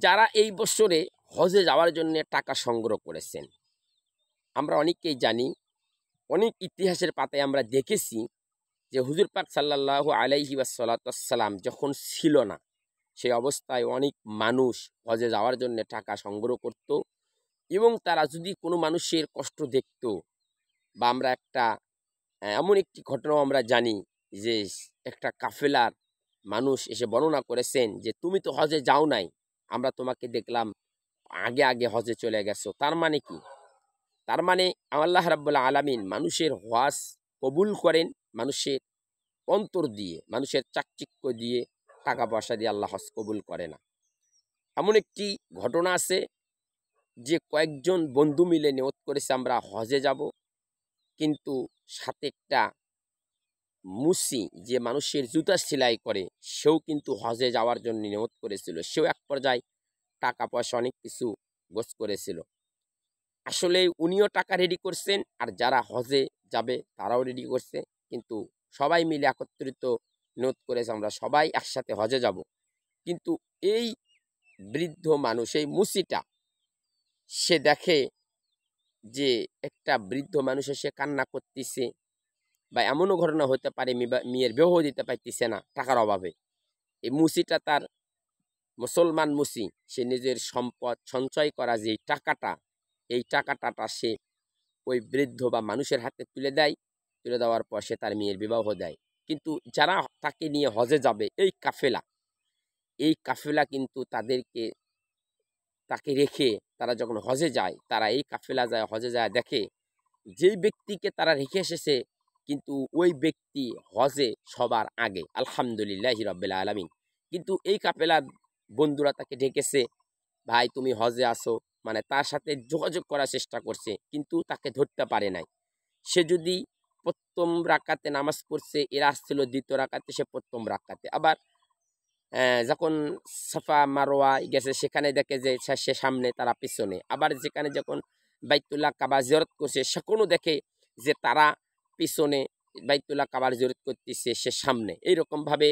যারা এই বছরে হজে যাওয়ার জন্য টাকা সংগ্রহ করেছেন, আমরা অনেকেই জানি, অনেক ইতিহাসের পাতায় আমরা দেখেছি যে হুজুর পাক সাল্লাল্লাহু আলাইহি ওয়াসাল্লাম যখন ছিল না, সেই অবস্থায় অনেক মানুষ হজে যাওয়ার জন্য টাকা সংগ্রহ করত। এবং তারা যদি কোনো মানুষের কষ্ট দেখত, বা আমরা একটা এমন একটি ঘটনাও আমরা জানি যে একটা কাফেলার মানুষ এসে বর্ণনা করেছেন যে তুমি তো হজে যাও নাই, আমরা তোমাকে দেখলাম আগে আগে হজে চলে গেছো। তার মানে কি? তার মানে আল্লাহ রাব্বুল আলামিন মানুষের হজ কবুল করেন মানুষের অন্তর দিয়ে, মানুষের চাকচিক্য দিয়ে, টাকা পয়সা দিয়ে আল্লাহ হজ কবুল করে না। এমন একটি ঘটনা আছে যে কয়েকজন বন্ধু মিলে নিয়ত করেছে আমরা হজে যাব, কিন্তু সাথে একটা মুসি যে মানুষের জুতা সেলাই করে, সেও কিন্তু হজে যাওয়ার জন্য নিয়ত করেছিল। সেও এক পর্যায়ে টাকা পয়সা অনেক কিছু গোছ করেছিল। আসলে উনিও টাকা রেডি করছেন, আর যারা হজে যাবে তারাও রেডি করছে, কিন্তু সবাই মিলে একত্রিত নিয়ত করেছে আমরা সবাই একসাথে হজে যাব। কিন্তু এই বৃদ্ধ মানুষ, এই মুসিটা, সে দেখে যে একটা বৃদ্ধ মানুষ এসে কান্না করতেছে, বা এমনও ঘটনা হতে পারে মেয়ের বিবাহ দিতে পারতেছে না টাকার অভাবে। এই মুসিটা, তার মুসলমান মুসি, সে নিজের সম্পদ সঞ্চয় করা যে টাকাটা, এই টাকাটা সে ওই বৃদ্ধ বা মানুষের হাতে তুলে দেয়। তুলে দেওয়ার পর সে তার মেয়ের বিবাহ দেয়। কিন্তু যারা তাকে নিয়ে হজে যাবে, এই কাফেলা কিন্তু তাকে রেখে তারা যখন হজে যায়, তারা এই কাফেলা যায়, হজে যায়, দেখে যেই ব্যক্তিকে তারা রেখে এসেছে কিন্তু ওই ব্যক্তি হজে সবার আগে, আলহামদুলিল্লাহি রাব্বিল আলামিন। কিন্তু এই কাফেলার বন্ধুরা তাকে ডেকেছে, ভাই তুমি হজে আসো, মানে তার সাথে যোগাযোগ করার চেষ্টা করছে, কিন্তু তাকে ধরতে পারে নাই। সে যদি প্রথম রাকাতে নামাজ পড়ছে, এরা আসছিল দ্বিতীয় রাকাতে, সে প্রথম রাকাতে। আবার যখন সাফা মারোয়া গেছে, সেখানে দেখে যে সে সামনে, তারা পিছনে। আবার যেখানে যখন বাইতুল্লাহ কাবা জিয়ারত করছে, সেখানেও দেখে যে তারা পিছনে, বাইতুল্লাহ কাবার জিয়ারত করতেছে, সে সামনে। এইরকম ভাবে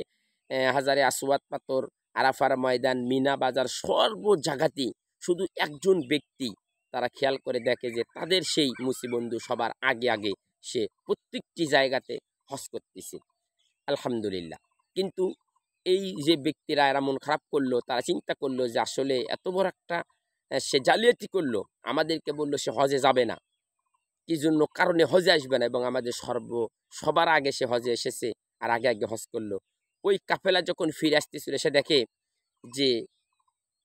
হাজারে আসওয়াদ পাথর, আরাফার ময়দান, মিনা বাজার, সর্ব জায়গাতেই শুধু একজন ব্যক্তি তারা খেয়াল করে দেখে যে তাদের সেই মুসিবন্ধু সবার আগে আগে সে প্রত্যেকটি জায়গাতে হজ করতেছে, আলহামদুলিল্লাহ। কিন্তু এই যে ব্যক্তিরা এরা মন খারাপ করলো, তারা চিন্তা করলো যে আসলে এত বড় একটা সে জালিয়াতি করলো, আমাদেরকে বললো সে হজে যাবে না, কি জন্য কারণে হজে আসবে না, এবং আমাদের সবার আগে সে হজে এসেছে আর আগে আগে হজ করলো। ওই কাফেলা যখন ফিরে আসতেছিল, সে দেখে যে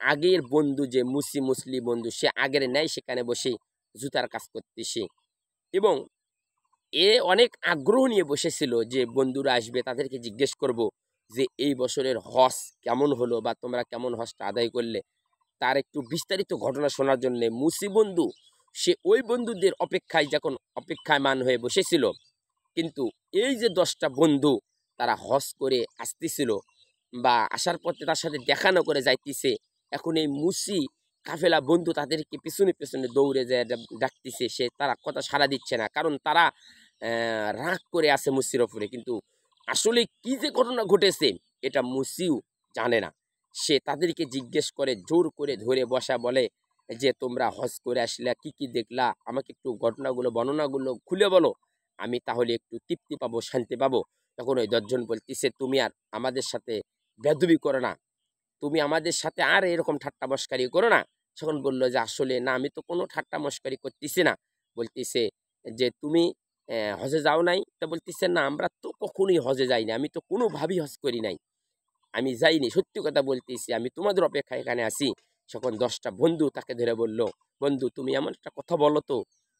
আগের বন্ধু, যে মুসলি বন্ধু, সে আগের নেয় সেখানে বসে জুতার কাজ করতেছে, এবং এ অনেক আগ্রহ নিয়ে বসেছিল যে বন্ধুরা আসবে, তাদেরকে জিজ্ঞেস করব যে এই বছরের হজ কেমন হলো, বা তোমরা কেমন হজটা আদায় করলে। তার একটু বিস্তারিত ঘটনা শোনার জন্য মুসি বন্ধু সে ওই বন্ধুদের অপেক্ষায় যখন অপেক্ষায়মান হয়ে বসেছিল, কিন্তু এই যে 10টা বন্ধু তারা হজ করে আসতেছিল, বা আসার পথে তার সাথে দেখা না করে যাইতেছে, এখন এই মুসি কাফেলা বন্ধু তাদেরকে পিছনে পিছনে দৌড়ে যায় ডাকতেছে, তারা কথা সাড়া দিচ্ছে না, কারণ তারা রাগ করে আছে মুসির ওপরে। কিন্তু আসলে কি যে ঘটনা ঘটেছে এটা মুসিও জানে না। সে তাদেরকে জিজ্ঞেস করে, জোর করে ধরে বসা, বলে যে তোমরা হজ করে আসলে কি কি দেখলা, আমাকে একটু ঘটনাগুলো, বর্ণনাগুলো খুলে বলো, আমি তাহলে একটু তৃপ্তি পাবো, শান্তি পাবো। তখন ওই 10জন বলতেছে, তুমি আর আমাদের সাথে বেদবি করো না, তুমি আমাদের সাথে আর এরকম ঠাট্টা মস্কারি করো না। তখন বললো যে আসলে না, আমি তো কোনো ঠাট্টা মস্কারি করতেছি না। বলতেছে যে তুমি হজে যাও নাই? তা বলতেছে না, আমরা তো কখনোই হজে যাইনি, আমি তো কোনোভাবেই হজ করি নাই, আমি যাইনি, সত্যি কথা বলতেছি, আমি তোমাদের অপেক্ষা এখানে আসি। তখন 10টা বন্ধু তাকে ধরে বলল, বন্ধু তুমি এমন একটা কথা বলো তো,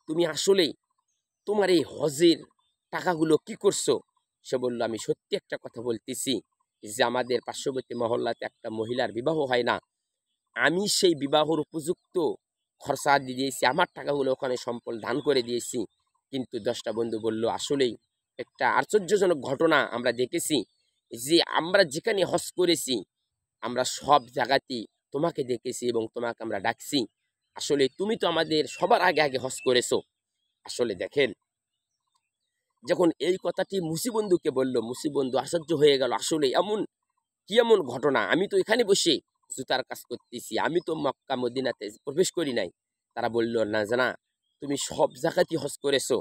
তুমি আসলেই তোমার এই হজের টাকাগুলো কি করছো? সে বলল, আমি সত্যি একটা কথা বলতেছি, যে আমাদের পার্শ্ববর্তী মহল্লাতে একটা মহিলার বিবাহ হয় না, আমি সেই বিবাহর উপযুক্ত খরচা দিয়ে দিয়েছি, আমার টাকাগুলো ওখানে সম্পদ দান করে দিয়েছি। কিন্তু 10টা বন্ধু বলল, আসলেই একটা আশ্চর্যজনক ঘটনা আমরা দেখেছি, যে আমরা যেখানে হজ করেছি, আমরা সব জায়গাতেই তোমাকে দেখেছি এবং তোমাকে আমরা ডাকছি, আসলে তুমি তো আমাদের সবার আগে আগে হজ করেছো। আসলে দেখেন, যখন এই কথাটি মুসিবন্ধুকে বলল, মুসিবন্ধু আশ্চর্য হয়ে গেল, আসলে এমন কি এমন ঘটনা, আমি তো এখানে বসে জুতার কাজ করতেছি, আমি তো মক্কা মদিনাতে প্রবেশ করি নাই। তারা বলল, না জানা, তুমি সব জায়গাতেই হজ করেছো।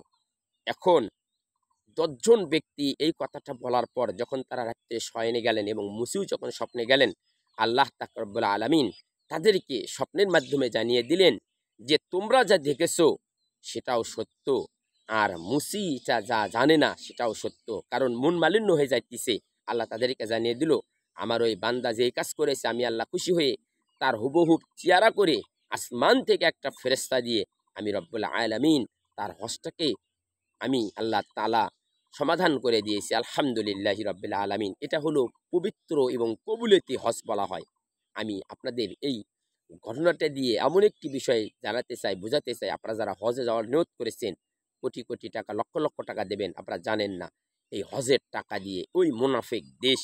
এখন 10 জন ব্যক্তি এই কথাটা বলার পর যখন তারা রাত্রে শয়নে গেলেন এবং মুসিও যখন স্বপ্নে গেলেন, আল্লাহ তাক রব্বুল আলামিন তাদেরকে স্বপ্নের মাধ্যমে জানিয়ে দিলেন যে তোমরা যা দেখেছো সেটাও সত্য, আর মুসি যা জানে না সেটাও সত্য, কারণ মন মালিন্য হয়ে যাইতেছে। আল্লাহ তাদেরকে জানিয়ে দিল, আমার ওই বান্দা যেই কাজ করেছে আমি আল্লাহ খুশি হয়ে তার হুবহুব চেহারা করে আসমান থেকে একটা ফেরেশতা দিয়ে আমি রব্বুল আলামিন তার হজটাকে আমি আল্লাহ তাআলা সমাধান করে দিয়েছি। আলহামদুলিল্লাহি রাব্বিল আলামিন। এটা হলো পবিত্র এবং কবুলতি হজ বলা হয়। আমি আপনাদের এই ঘটনাটা দিয়ে এমন একটি বিষয় জানাতে চাই, বোঝাতে চাই, আপনারা যারা হজে যাওয়ার নিয়ত করেছেন, কোটি কোটি টাকা, লক্ষ লক্ষ টাকা দেবেন, আপনারা জানেন না এই হজের টাকা দিয়ে ওই মুনাফিক দেশ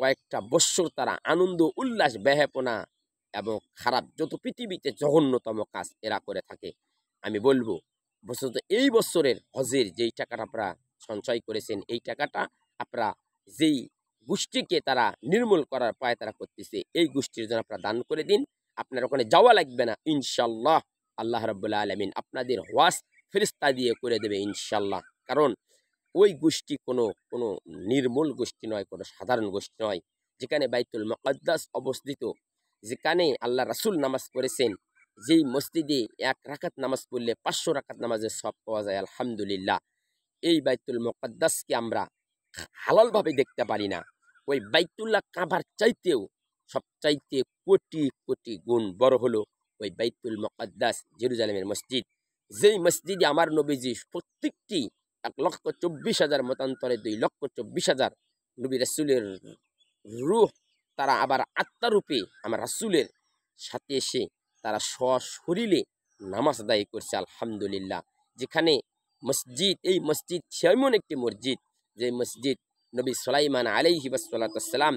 কয়েকটা বৎসর তারা আনন্দ উল্লাস ব্যাহাপনা এবং খারাপ যত পৃথিবীতে জঘন্যতম কাজ এরা করে থাকে। আমি বলবো বস্তুত এই বছরের হজের যেই টাকাটা আপনারা সঞ্চয় করেছেন, এই টাকাটা আপনারা যেই গোষ্ঠীকে তারা নির্মূল করার পায় তারা করতেছে, এই গোষ্ঠীর জন্য আপনারা দান করে দিন। আপনার ওখানে যাওয়া লাগবে না ইনশাল্লাহ। আল্লাহ রাব্বুল আলামিন আপনাদের হওয়াজ ফেরেশতা দিয়ে করে দেবে ইনশাল্লাহ। কারণ ওই গোষ্ঠী কোনো কোনো নির্মূল গোষ্ঠী নয়, কোনো সাধারণ গোষ্ঠী নয়। যেখানে বাইতুল মুকাদ্দাস অবস্থিত, যেখানে আল্লাহ রাসূল নামাজ পড়েছেন, যেই মসজিদে 1 রাকাত নামাজ পড়লে 500 রাকাত নামাজের সওয়াব পাওয়া যায়, আলহামদুলিল্লাহ। এই বাইতুল মুকাদ্দাসকে আমরা হালালভাবে দেখতে পারি না। ওই বাইতুল্লাহ কাবার চাইতেও সবচাইতে কোটি কোটি গুণ বড় হলো ওই বাইতুল মুকাদ্দাস জেরুজালেমের মসজিদ, যেই মসজিদে আমার নবীজি প্রত্যেকটি 1,24,000 মতান্তরে 2,24,000 নবী রাসূলের রূহ, তারা আবার আত্মারূপে আমার রাসূলের সাথে এসে তারা সশরীরে নামাজ আদায় করছে, আলহামদুলিল্লাহ। যেখানে মসজিদ, এই মসজিদ এমন একটি মসজিদ যে মসজিদ নবী সুলাইমান আলাইহি ওয়াসসালাম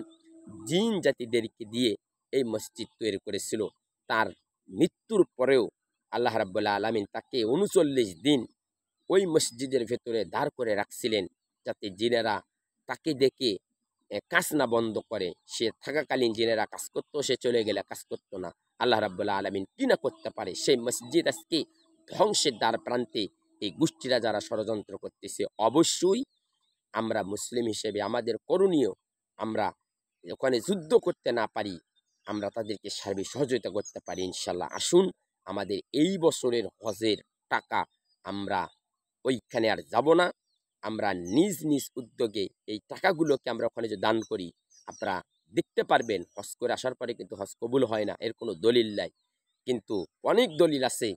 জিন জাতিদেরকে দিয়ে এই মসজিদ তৈরি করেছিল। তার মৃত্যুর পরেও আল্লাহ রাব্বুল আলামিন তাকে 39 দিন ওই মসজিদের ভেতরে দাঁড় করে রাখছিলেন, যাতে জিনেরা তাকে দেখে কাজ না বন্ধ করে। সে থাকাকালীন জিনেরা কাজ করতো, সে চলে গেলে কাজ করতো না। আল্লাহ রাব্বুল আলামিন কি না করতে পারে। সেই মসজিদ আজকে ধ্বংসের দ্বার প্রান্তে এই গোষ্ঠীরা যারা ষড়যন্ত্র করতেছে, অবশ্যই আমরা মুসলিম হিসেবে আমাদের করণীয়, আমরা ওখানে যুদ্ধ করতে না পারি, আমরা তাদেরকে সার্বিক সহযোগিতা করতে পারি ইনশাল্লাহ। আসুন আমাদের এই বছরের হজের টাকা আমরা ওইখানে আর যাব না, আমরা নিজ নিজ উদ্যোগে এই টাকাগুলোকে আমরা ওখানে যে দান করি, আপনারা দেখতে পারবেন হজ করে আসার পরে কিন্তু হজ কবুল হয় না, এর কোনো দলিল নাই। কিন্তু অনেক দলিল আছে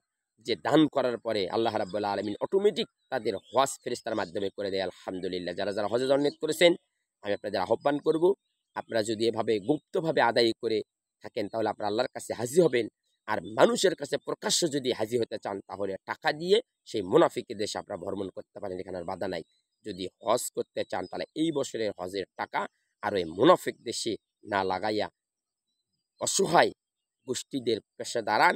যে দান করার পরে আল্লাহ রাব্বুল আলামিন অটোমেটিক তাদের হজ ফেরেশতার মাধ্যমে করে দেয়, আলহামদুলিল্লাহ। যারা যারা হজে যাওয়ার নিয়ত করেছেন, আমি আপনাদের আহ্বান করব, আপনারা যদি এভাবে গুপ্তভাবে আদায় করে থাকেন তাহলে আপনারা আল্লাহর কাছে হাজির হবেন। আর মানুষের কাছে প্রকাশ্য যদি হাজির হতে চান তাহলে টাকা দিয়ে সেই মুনাফিকের দেশে আপনারা ভ্রমণ করতে পারেন, এখানে আর বাধা নাই। যদি হজ করতে চান তাহলে এই বছরের হজের টাকা আর ওই মুনাফিক দেশে না লাগাইয়া অসহায় গোষ্ঠীদের পেশা দাঁড়ান,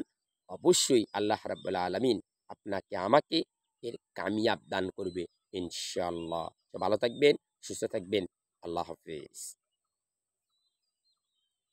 অবশ্যই আল্লাহ রাব্বুল আলামিন আপনাকে আমাকে এর কামিয়াব দান করবে ইনশাআল্লাহ। তো ভালো থাকবেন, সুস্থ থাকবেন। আল্লাহ হাফেজ।